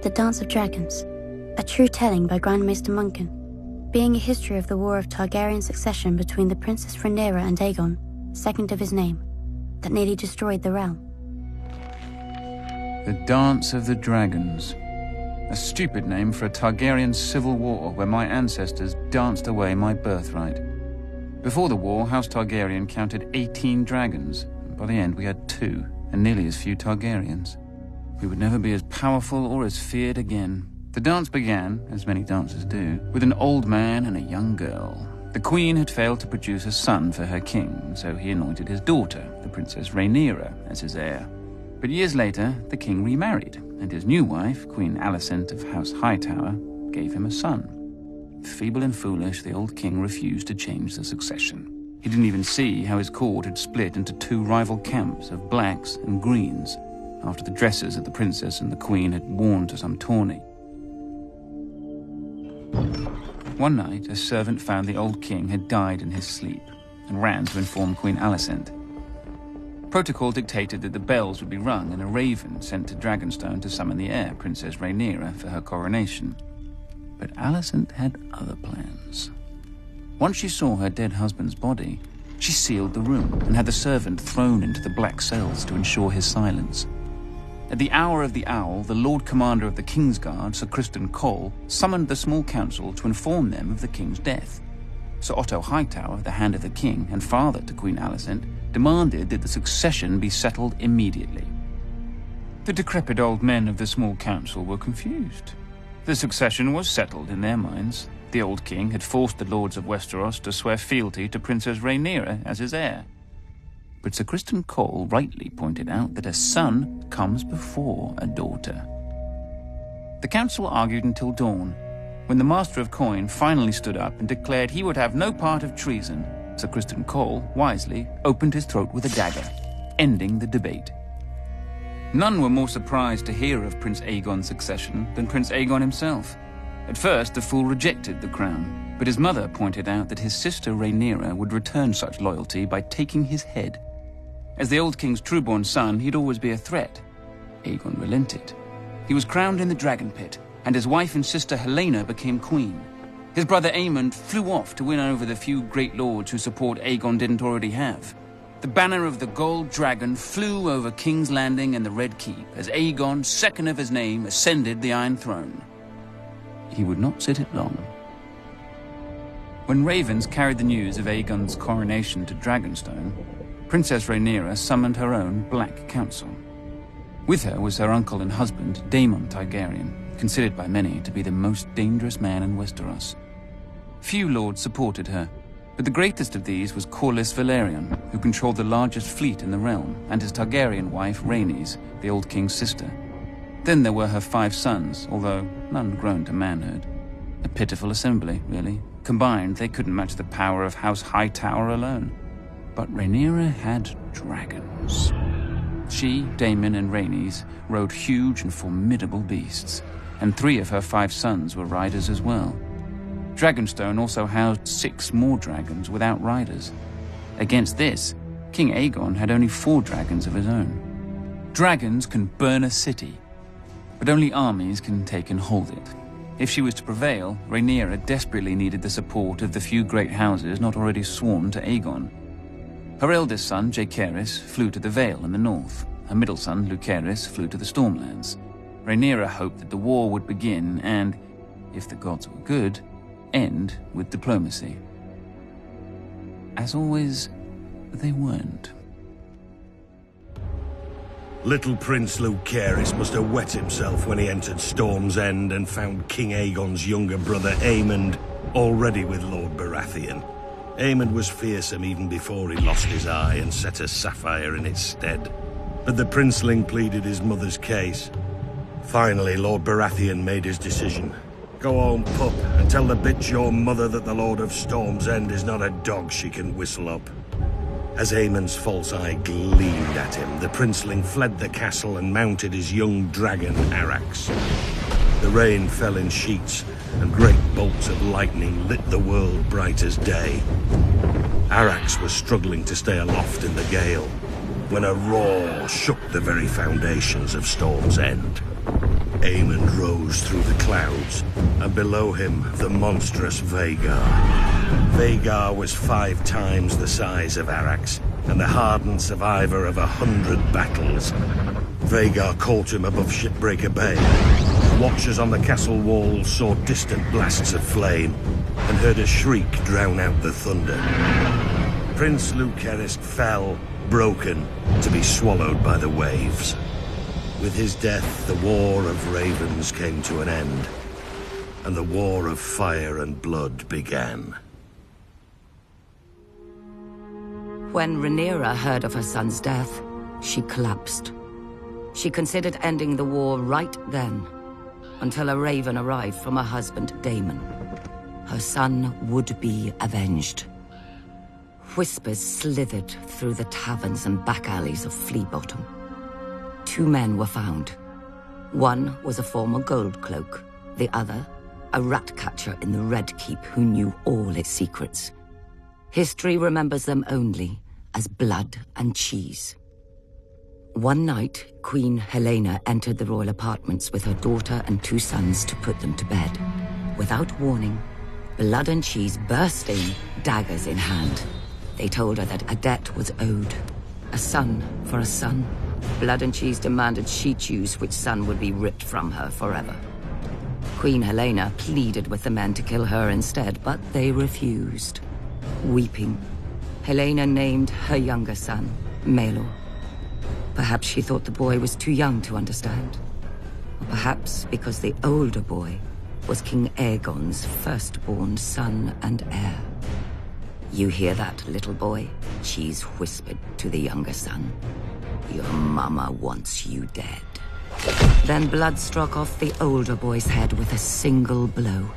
The Dance of Dragons, a true telling by Grandmaster Munkin, being a history of the war of Targaryen succession between the Princess Rhaenyra and Aegon, second of his name, that nearly destroyed the realm. The Dance of the Dragons. A stupid name for a Targaryen civil war where my ancestors danced away my birthright. Before the war, House Targaryen counted 18 dragons. By the end, we had 2, and nearly as few Targaryens. We would never be as powerful or as feared again. The dance began, as many dances do, with an old man and a young girl. The queen had failed to produce a son for her king, so he anointed his daughter, the Princess Rhaenyra, as his heir. But years later, the king remarried, and his new wife, Queen Alicent of House Hightower, gave him a son. Feeble and foolish, the old king refused to change the succession. He didn't even see how his court had split into 2 rival camps of blacks and greens, after the dresses that the princess and the queen had worn to some tourney. One night, a servant found the old king had died in his sleep and ran to inform Queen Alicent. Protocol dictated that the bells would be rung and a raven sent to Dragonstone to summon the heir, Princess Rhaenyra, for her coronation. But Alicent had other plans. Once she saw her dead husband's body, she sealed the room and had the servant thrown into the black cells to ensure his silence. At the hour of the owl, the Lord Commander of the Kingsguard, Sir Criston Cole, summoned the small council to inform them of the king's death. Sir Otto Hightower, the Hand of the King and father to Queen Alicent, demanded that the succession be settled immediately. The decrepit old men of the small council were confused. The succession was settled in their minds. The old king had forced the lords of Westeros to swear fealty to Princess Rhaenyra as his heir. But Sir Criston Cole rightly pointed out that a son comes before a daughter. The council argued until dawn, when the Master of Coin finally stood up and declared he would have no part of treason. Sir Criston Cole, wisely, opened his throat with a dagger, ending the debate. None were more surprised to hear of Prince Aegon's succession than Prince Aegon himself. At first, the fool rejected the crown, but his mother pointed out that his sister Rhaenyra would return such loyalty by taking his head. As the old king's true-born son, he'd always be a threat. Aegon relented. He was crowned in the Dragon Pit, and his wife and sister Helaena became queen. His brother Aemond flew off to win over the few great lords whose support Aegon didn't already have. The banner of the Gold Dragon flew over King's Landing and the Red Keep as Aegon, second of his name, ascended the Iron Throne. He would not sit it long. When ravens carried the news of Aegon's coronation to Dragonstone, Princess Rhaenyra summoned her own Black Council. With her was her uncle and husband, Daemon Targaryen, considered by many to be the most dangerous man in Westeros. Few lords supported her, but the greatest of these was Corlys Velaryon, who controlled the largest fleet in the realm, and his Targaryen wife, Rhaenys, the old king's sister. Then there were her 5 sons, although none grown to manhood. A pitiful assembly, really. Combined, they couldn't match the power of House Hightower alone. But Rhaenyra had dragons. She, Daemon, and Rhaenys rode huge and formidable beasts, and 3 of her 5 sons were riders as well. Dragonstone also housed 6 more dragons without riders. Against this, King Aegon had only 4 dragons of his own. Dragons can burn a city, but only armies can take and hold it. If she was to prevail, Rhaenyra desperately needed the support of the few great houses not already sworn to Aegon. Her eldest son, Jaehaerys, flew to the Vale in the north. Her middle son, Lucerys, flew to the Stormlands. Rhaenyra hoped that the war would begin and, if the gods were good, end with diplomacy. As always, they weren't. Little Prince Lucerys must have wet himself when he entered Storm's End and found King Aegon's younger brother Aemond already with Lord Baratheon. Aemond was fearsome even before he lost his eye and set a sapphire in its stead. But the princeling pleaded his mother's case. Finally, Lord Baratheon made his decision. Go home, pup, and tell the bitch your mother that the Lord of Storm's End is not a dog she can whistle up. As Aemond's false eye gleamed at him, the princeling fled the castle and mounted his young dragon, Arax. The rain fell in sheets, and great bolts of lightning lit the world bright as day. Arrax was struggling to stay aloft in the gale, when a roar shook the very foundations of Storm's End. Aemond rose through the clouds, and below him the monstrous Vhagar. Vhagar was 5 times the size of Arrax, and the hardened survivor of 100 battles. Vhagar caught him above Shipbreaker Bay. Watchers on the castle walls saw distant blasts of flame, and heard a shriek drown out the thunder. Prince Lucerys fell, broken, to be swallowed by the waves. With his death, the War of Ravens came to an end, and the War of Fire and Blood began. When Rhaenyra heard of her son's death, she collapsed. She considered ending the war right then, until a raven arrived from her husband, Daemon. Her son would be avenged. Whispers slithered through the taverns and back alleys of Flea Bottom. 2 men were found. One was a former gold cloak, the other, a rat catcher in the Red Keep who knew all its secrets. History remembers them only as blood and cheese. One night, Queen Helena entered the royal apartments with her daughter and 2 sons to put them to bed. Without warning, Blood and Cheese burst in, daggers in hand. They told her that a debt was owed. A son for a son. Blood and Cheese demanded she choose which son would be ripped from her forever. Queen Helena pleaded with the men to kill her instead, but they refused. Weeping, Helena named her younger son, Maelor. Perhaps she thought the boy was too young to understand. Or perhaps because the older boy was King Aegon's firstborn son and heir. "You hear that, little boy?" Cheese whispered to the younger son. "Your mama wants you dead." Then Blood struck off the older boy's head with a single blow.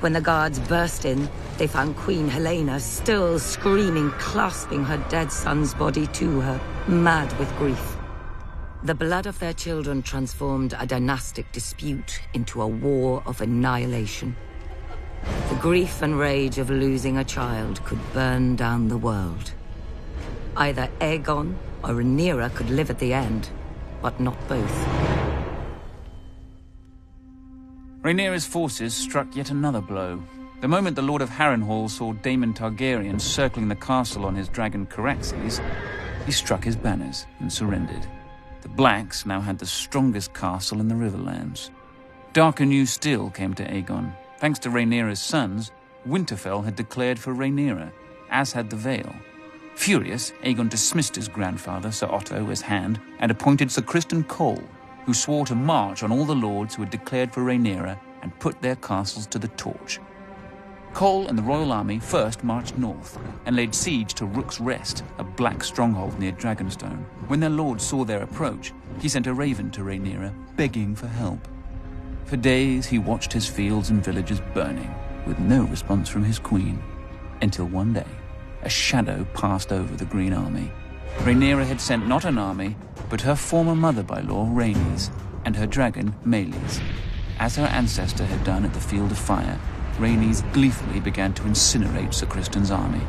When the guards burst in, they found Queen Helena still screaming, clasping her dead son's body to her, mad with grief. The blood of their children transformed a dynastic dispute into a war of annihilation. The grief and rage of losing a child could burn down the world. Either Aegon or Rhaenyra could live at the end, but not both. Rhaenyra's forces struck yet another blow. The moment the Lord of Harrenhal saw Daemon Targaryen circling the castle on his dragon Caraxes, he struck his banners and surrendered. The Blacks now had the strongest castle in the Riverlands. Darker news still came to Aegon. Thanks to Rhaenyra's sons, Winterfell had declared for Rhaenyra, as had the Vale. Furious, Aegon dismissed his grandfather, Sir Otto, as Hand, and appointed Sir Criston Cole, who swore to march on all the lords who had declared for Rhaenyra and put their castles to the torch. Cole and the royal army first marched north and laid siege to Rook's Rest, a black stronghold near Dragonstone. When their lord saw their approach, he sent a raven to Rhaenyra, begging for help. For days he watched his fields and villages burning, with no response from his queen, until one day, a shadow passed over the Green Army. Rhaenyra had sent not an army, but her former mother-by-law, Rhaenys, and her dragon, Meleys. As her ancestor had done at the Field of Fire, Rhaenys gleefully began to incinerate Sir Criston's army.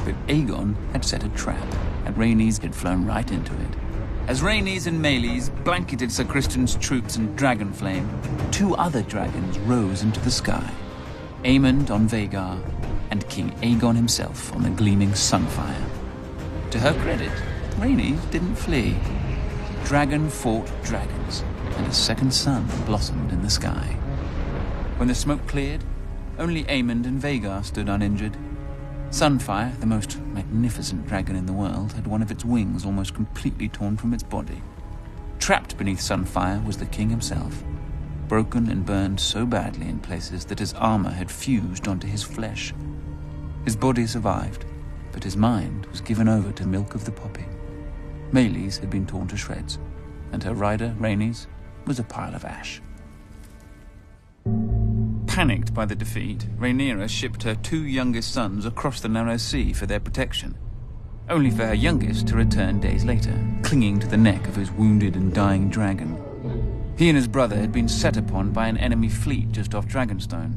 But Aegon had set a trap, and Rhaenys had flown right into it. As Rhaenys and Meleys blanketed Sir Criston's troops in dragon flame, 2 other dragons rose into the sky. Aemond on Vhagar, and King Aegon himself on the gleaming Sunfire. To her credit, Rhaenys didn't flee. Dragon fought dragons, and a second sun blossomed in the sky. When the smoke cleared, only Aemond and Vhagar stood uninjured. Sunfire, the most magnificent dragon in the world, had one of its wings almost completely torn from its body. Trapped beneath Sunfire was the king himself, broken and burned so badly in places that his armor had fused onto his flesh. His body survived, but his mind was given over to milk of the poppy. Meleys had been torn to shreds, and her rider, Rhaenys, was a pile of ash. Panicked by the defeat, Rhaenyra shipped her 2 youngest sons across the narrow sea for their protection, only for her youngest to return days later, clinging to the neck of his wounded and dying dragon. He and his brother had been set upon by an enemy fleet just off Dragonstone.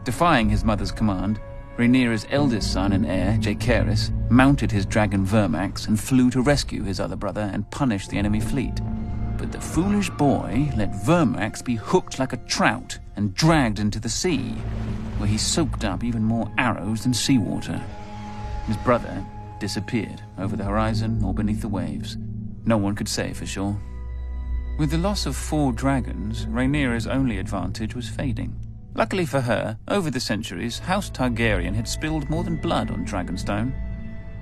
Defying his mother's command, Rhaenyra's eldest son and heir, Jaehaerys, mounted his dragon Vermax and flew to rescue his other brother and punish the enemy fleet. But the foolish boy let Vermax be hooked like a trout and dragged into the sea, where he soaked up even more arrows than seawater. His brother disappeared over the horizon or beneath the waves. No one could say for sure. With the loss of 4 dragons, Rhaenyra's only advantage was fading. Luckily for her, over the centuries, House Targaryen had spilled more than blood on Dragonstone.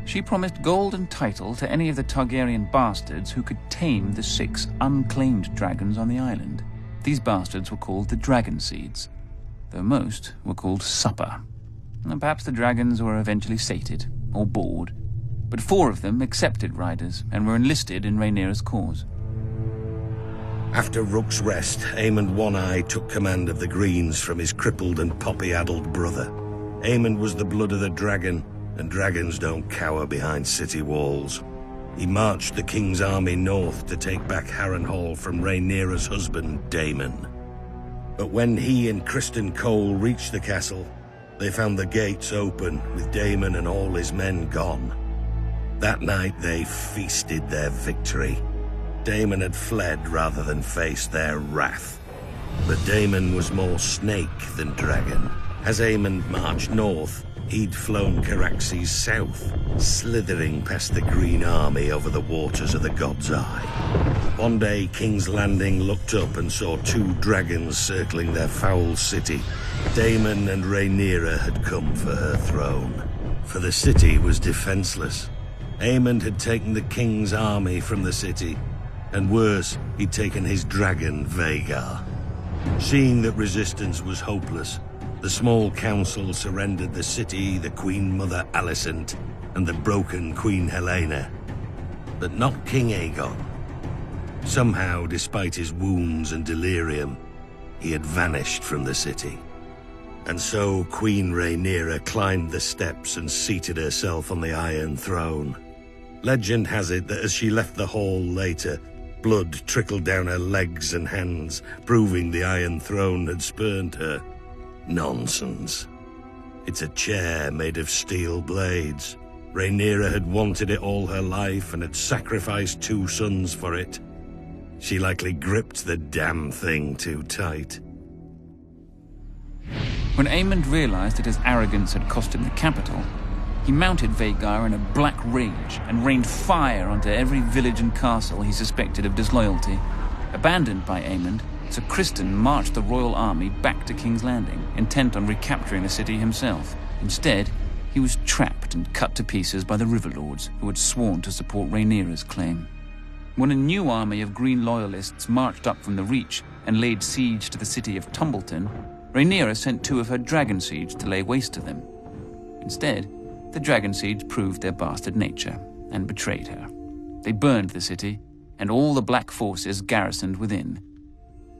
She promised gold and title to any of the Targaryen bastards who could tame the 6 unclaimed dragons on the island. These bastards were called the Dragon Seeds, though most were called Supper. And perhaps the dragons were eventually sated, or bored, but 4 of them accepted riders and were enlisted in Rhaenyra's cause. After Rook's Rest, Aemond One-Eye took command of the Greens from his crippled and poppy-addled brother. Aemond was the blood of the dragon, and dragons don't cower behind city walls. He marched the king's army north to take back Harrenhal from Rhaenyra's husband, Daemon. But when he and Criston Cole reached the castle, they found the gates open, with Daemon and all his men gone. That night they feasted their victory. Daemon had fled rather than face their wrath. But Daemon was more snake than dragon. As Aemond marched north, he'd flown Caraxes south, slithering past the Green Army over the waters of the God's Eye. One day, King's Landing looked up and saw 2 dragons circling their foul city. Daemon and Rhaenyra had come for her throne, for the city was defenseless. Aemond had taken the king's army from the city, and worse, he'd taken his dragon, Vhagar. Seeing that resistance was hopeless, the small council surrendered the city, the Queen Mother Alicent, and the broken Queen Helena. But not King Aegon. Somehow, despite his wounds and delirium, he had vanished from the city. And so Queen Rhaenyra climbed the steps and seated herself on the Iron Throne. Legend has it that as she left the hall later, blood trickled down her legs and hands, proving the Iron Throne had spurned her. Nonsense. It's a chair made of steel blades. Rhaenyra had wanted it all her life and had sacrificed 2 sons for it. She likely gripped the damn thing too tight. When Aemond realized that his arrogance had cost him the capital, he mounted Vhagar in a black rage and rained fire onto every village and castle he suspected of disloyalty. Abandoned by Aemond, Sir Criston marched the royal army back to King's Landing, intent on recapturing the city himself. Instead, he was trapped and cut to pieces by the Riverlords, who had sworn to support Rhaenyra's claim. When a new army of Green Loyalists marched up from the Reach and laid siege to the city of Tumbleton, Rhaenyra sent 2 of her Dragon Seeds to lay waste to them. Instead, the Dragon Seeds proved their bastard nature and betrayed her. They burned the city, and all the Black forces garrisoned within.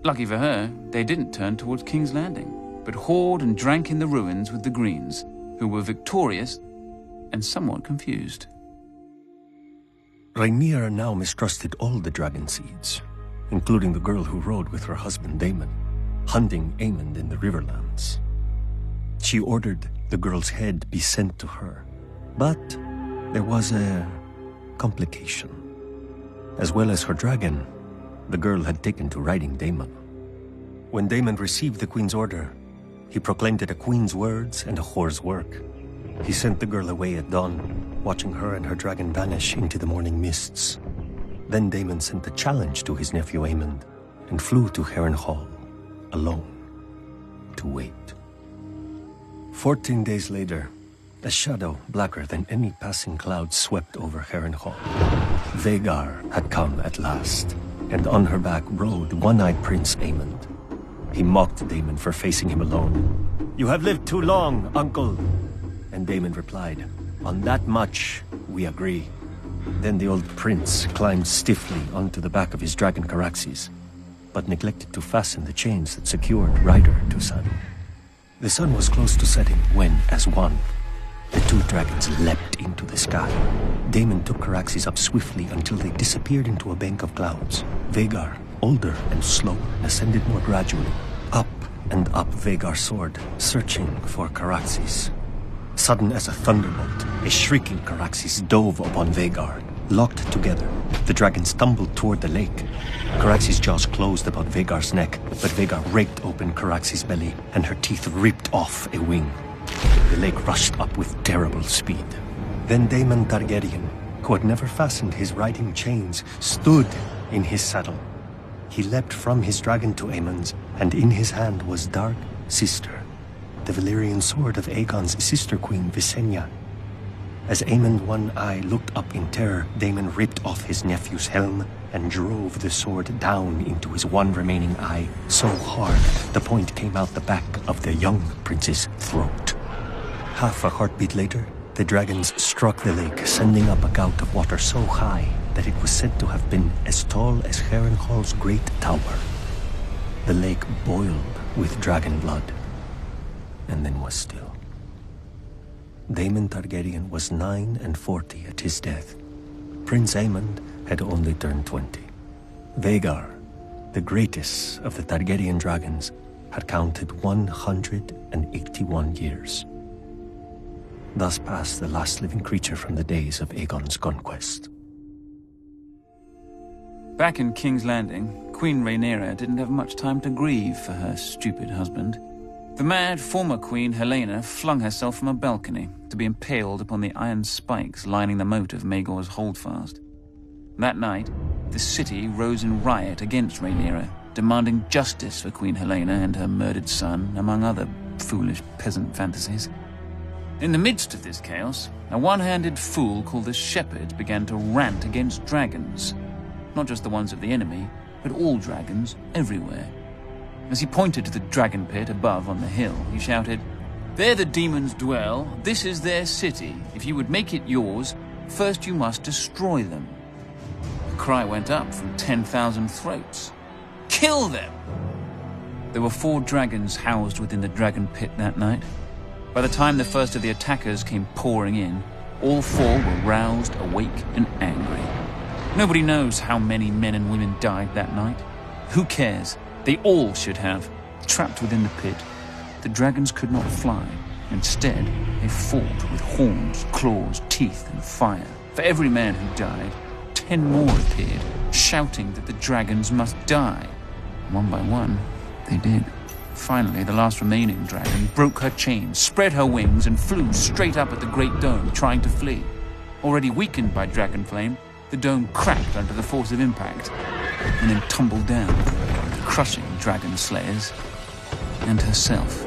Lucky for her, they didn't turn towards King's Landing, but whored and drank in the ruins with the Greens, who were victorious and somewhat confused. Rhaenyra now mistrusted all the Dragon Seeds, including the girl who rode with her husband Daemon, hunting Aemond in the Riverlands. She ordered the girl's head be sent to her, but there was a complication. As well as her dragon, the girl had taken to riding Daemon. When Daemon received the queen's order, he proclaimed it a queen's words and a whore's work. He sent the girl away at dawn, watching her and her dragon vanish into the morning mists. Then Daemon sent a challenge to his nephew Aemond and flew to Harrenhal, alone, to wait. 14 days later, a shadow blacker than any passing cloud swept over Harrenhal. Vhagar had come at last, and on her back rode one-eyed Prince Aemond. He mocked Daemon for facing him alone. "You have lived too long, uncle." And Daemon replied, "On that much, we agree." Then the old prince climbed stiffly onto the back of his dragon Caraxes, but neglected to fasten the chains that secured rider to saddle. The sun was close to setting when, as one, the 2 dragons leapt into the sky. Daemon took Caraxes up swiftly until they disappeared into a bank of clouds. Vhagar older and slower, ascended more gradually. Up and up Vhagar's sword, searching for Caraxes. Sudden as a thunderbolt, a shrieking Caraxes dove upon Vhagar. Locked together, the dragon stumbled toward the lake. Caraxes' jaws closed about Vhagar's neck, but Vhagar raked open Caraxes' belly, and her teeth ripped off a wing. The lake rushed up with terrible speed. Then Daemon Targaryen, who had never fastened his riding chains, stood in his saddle. He leapt from his dragon to Aemon's, and in his hand was Dark Sister, the Valyrian sword of Aegon's sister queen Visenya. As Aemon One Eye looked up in terror, Daemon ripped off his nephew's helm and drove the sword down into his one remaining eye so hard the point came out the back of the young prince's throat. Half a heartbeat later, the dragons struck the lake, sending up a gout of water so high that it was said to have been as tall as Harrenhal's great tower. The lake boiled with dragon blood, and then was still. Daemon Targaryen was 49 at his death. Prince Aemond had only turned 20. Vhagar, the greatest of the Targaryen dragons, had counted 181 years. Thus passed the last living creature from the days of Aegon's conquest. Back in King's Landing, Queen Rhaenyra didn't have much time to grieve for her stupid husband. The mad former queen Helaena flung herself from a balcony to be impaled upon the iron spikes lining the moat of Maegor's holdfast. That night, the city rose in riot against Rhaenyra, demanding justice for Queen Helaena and her murdered son, among other foolish peasant fantasies. In the midst of this chaos, a one-handed fool called the Shepherd began to rant against dragons. Not just the ones of the enemy, but all dragons everywhere. As he pointed to the dragon pit above on the hill, he shouted, "There the demons dwell, this is their city. If you would make it yours, first you must destroy them." A cry went up from 10,000 throats. "Kill them!" There were 4 dragons housed within the dragon pit that night. By the time the first of the attackers came pouring in, all 4 were roused, awake, and angry. Nobody knows how many men and women died that night. Who cares? They all should have. Trapped within the pit, the dragons could not fly. Instead, they fought with horns, claws, teeth, and fire. For every man who died, 10 more appeared, shouting that the dragons must die. One by one, they did. Finally, the last remaining dragon broke her chains, spread her wings, and flew straight up at the Great Dome, trying to flee. Already weakened by dragon flame, the dome cracked under the force of impact, and then tumbled down, crushing dragon slayers and herself.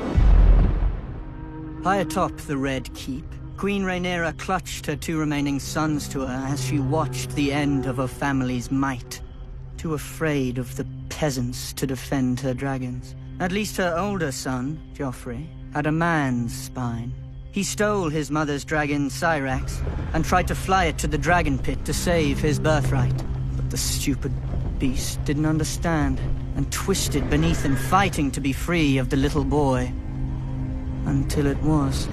High atop the Red Keep, Queen Rhaenyra clutched her 2 remaining sons to her as she watched the end of her family's might. Too afraid of the peasants to defend her dragons. At least her older son, Joffrey, had a man's spine. He stole his mother's dragon, Syrax, and tried to fly it to the dragon pit to save his birthright. But the stupid beast didn't understand, and twisted beneath him, fighting to be free of the little boy. Until it was.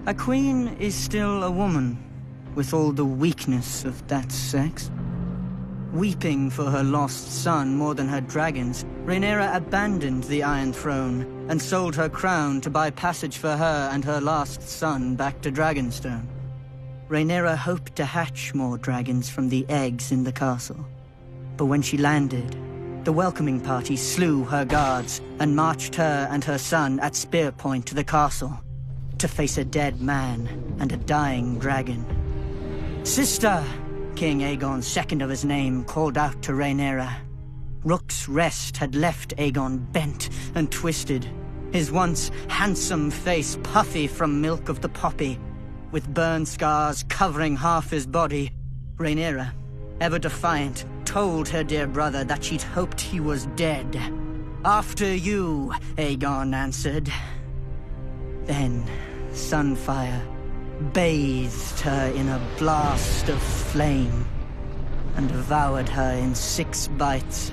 A queen is still a woman, with all the weakness of that sex. Weeping for her lost son more than her dragons, Rhaenyra abandoned the Iron Throne and sold her crown to buy passage for her and her last son back to Dragonstone. Rhaenyra hoped to hatch more dragons from the eggs in the castle. But when she landed, the welcoming party slew her guards and marched her and her son at spear point to the castle to face a dead man and a dying dragon. "Sister!" King Aegon, second of his name, called out to Rhaenyra. Rook's Rest had left Aegon bent and twisted, his once handsome face puffy from milk of the poppy, with burn scars covering half his body. Rhaenyra, ever defiant, told her dear brother that she'd hoped he was dead. "After you," Aegon answered. Then Sunfire bathed her in a blast of flame and devoured her in 6 bites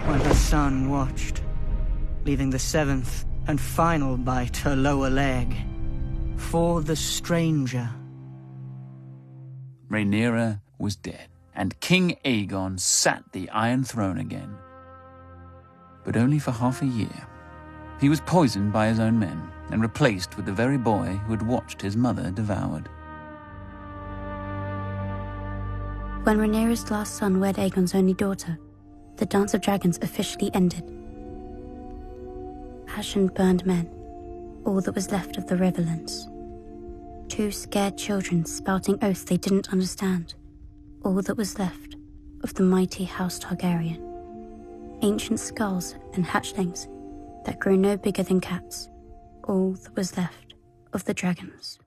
while her son watched, leaving the 7th and final bite her lower leg for the stranger. Rhaenyra was dead, and King Aegon sat the Iron Throne again. But only for half a year. He was poisoned by his own men and replaced with the very boy who had watched his mother devoured. When Rhaenyra's last son wed Aegon's only daughter, the Dance of Dragons officially ended. Ash and burned men, all that was left of the Riverlands. 2 scared children spouting oaths they didn't understand, all that was left of the mighty House Targaryen. Ancient skulls and hatchlings that grew no bigger than cats, all that was left of the dragons.